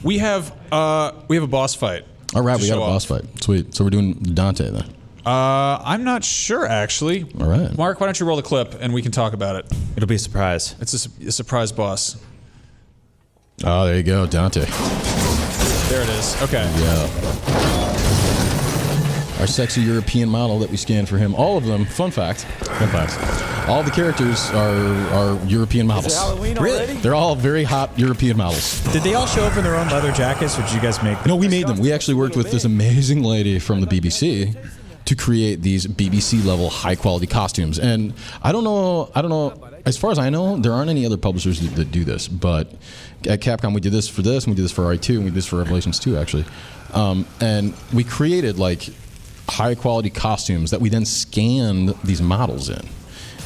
We have a boss fight. All right, we got a boss fight. Sweet. So we're doing Dante then. I'm not sure, actually. All right. Mark, why don't you roll the clip and we can talk about it? It'll be a surprise. It's a surprise boss. Oh, there you go, Dante. There it is. Okay. Yeah. Our sexy European model that we scanned for him. All of them, fun fact, all the characters are European models. Is it Halloween already? They're all very hot European models. Did they all show up in their own leather jackets, or did you guys make them? No, we made them. We actually worked with this amazing lady from the BBC to create these BBC level high quality costumes. And I don't know, as far as I know, there aren't any other publishers that do this, but at Capcom we did this for this, and we did this for RE2, and we did this for Revelations 2 actually. And we created like high quality costumes that we then scanned these models in.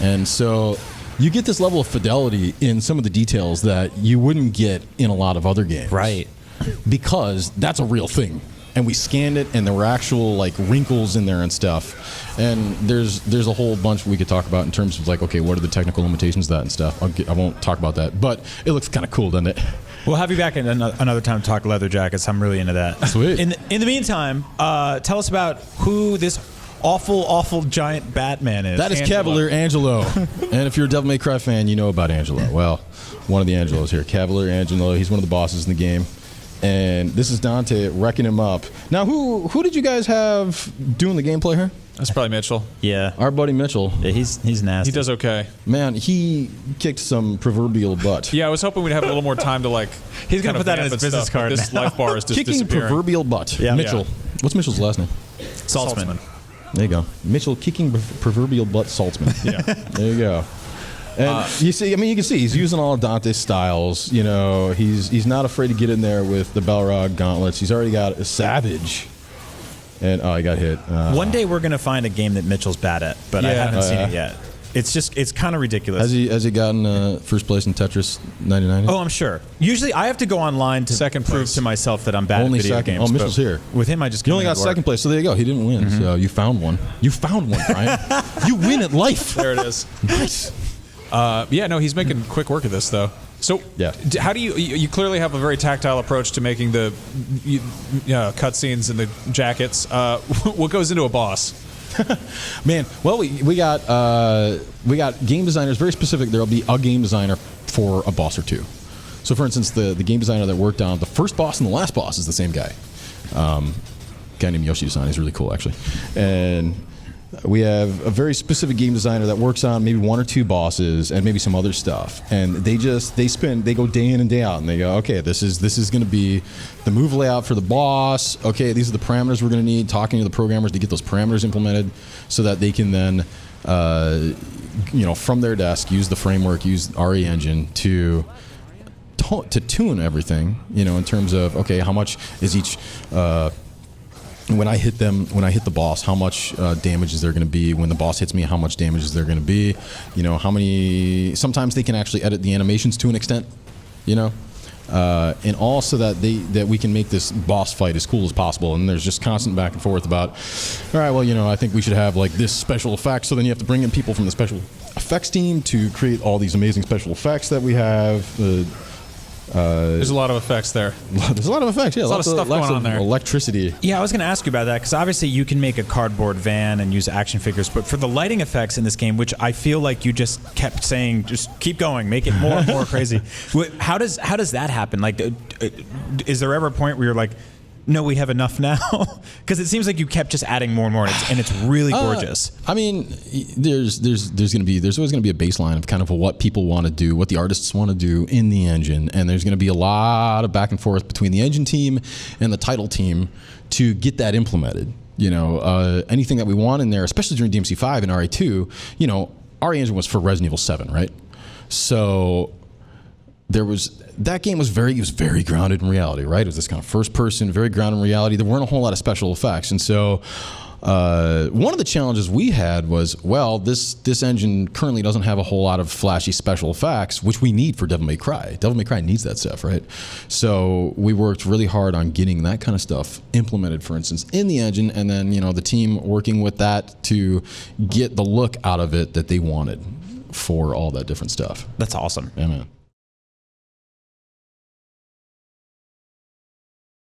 And so you get this level of fidelity in some of the details that you wouldn't get in a lot of other games. Right. Because that's a real thing. And we scanned it, and there were actual like wrinkles in there and stuff. And there's a whole bunch we could talk about in terms of like, okay, what are the technical limitations of that and stuff. I won't talk about that, but it looks kind of cool, doesn't it? We'll have you back in another time to talk leather jackets. I'm really into that. Sweet. In the meantime, tell us about who this awful giant Batman is. That is Cavalier Angelo. And if you're a Devil May Cry fan, you know about Angelo. Well, one of the Angelos here. Cavalier Angelo. He's one of the bosses in the game. And this is Dante wrecking him up. Now, who did you guys have doing the gameplay here? That's probably Mitchell. Yeah. Our buddy Mitchell. Yeah, he's nasty. He does okay. Man, he kicked some proverbial butt. Yeah, I was hoping we'd have a little more time to like. He's gonna kind of put that in vamp his and business stuff, but card This now. life bar is just Kicking disappearing. proverbial butt. Yeah. Mitchell. Yeah. What's Mitchell's last name? Saltzman. There you go. Mitchell kicking proverbial butt Saltzman. Yeah. There you go. And you see, I mean, you can see he's using all of Dante's styles. You know, he's not afraid to get in there with the Balrog gauntlets. He's already got a Savage. And he got hit. One day we're gonna find a game that Mitchell's bad at, but I haven't seen it yet. It's kind of ridiculous. Has he gotten first place in Tetris 99? Oh, I'm sure. Usually, I have to go online to prove place. to myself that I'm bad at video games. Oh, Mitchell's but here. With him, I just You only got second place, so there you go. He didn't win, so you found one. You found one, Brian. You win at life. There it is. Nice. Yeah, no, he's making quick work of this though. So, Yeah. How do you clearly have a very tactile approach to making the cutscenes and the jackets? What goes into a boss? Man, well, we got game designers, very specific. There'll be a game designer for a boss or two. So, for instance, the game designer that worked on the first boss and the last boss is the same guy. Guy named Yoshi-san. He's really cool, actually. And we have a very specific game designer that works on maybe one or two bosses and maybe some other stuff. And they go day in and day out, and they go, okay, this is going to be the move layout for the boss. Okay, these are the parameters we're going to need. Talking to the programmers to get those parameters implemented, so that they can then, from their desk, use the framework, use RE Engine to tune everything. In terms of, okay, how much is each. When I hit the boss, how much damage is there going to be? When the boss hits me, how much damage is there going to be? How many? Sometimes they can actually edit the animations to an extent, and also that we can make this boss fight as cool as possible. And there's just constant back and forth about, all right, well, I think we should have like this special effect. So then you have to bring in people from the special effects team to create all these amazing special effects that we have. There's a lot of effects there. There's a lot of effects, yeah. There's a lot of stuff going on there. Electricity. Yeah, I was going to ask you about that, because obviously you can make a cardboard van and use action figures, but for the lighting effects in this game, which I feel like you just kept saying, just keep going, make it more and more crazy. How does that happen? Like, is there ever a point where you're like, no, we have enough now? Because it seems like you kept just adding more and more, and it's really gorgeous. I mean, there's always going to be a baseline of kind of what people want to do, what the artists want to do in the engine, and there's going to be a lot of back and forth between the engine team and the title team to get that implemented. Anything that we want in there, especially during DMC5 and RE2, RE Engine was for Resident Evil 7, right? So that game was very grounded in reality, right? It was this kind of first person, very grounded in reality. There weren't a whole lot of special effects. And so one of the challenges we had was, well, this engine currently doesn't have a whole lot of flashy special effects, which we need for Devil May Cry. Devil May Cry needs that stuff, right? So we worked really hard on getting that kind of stuff implemented, for instance, in the engine, and then, the team working with that to get the look out of it that they wanted for all that different stuff. That's awesome. Yeah, man.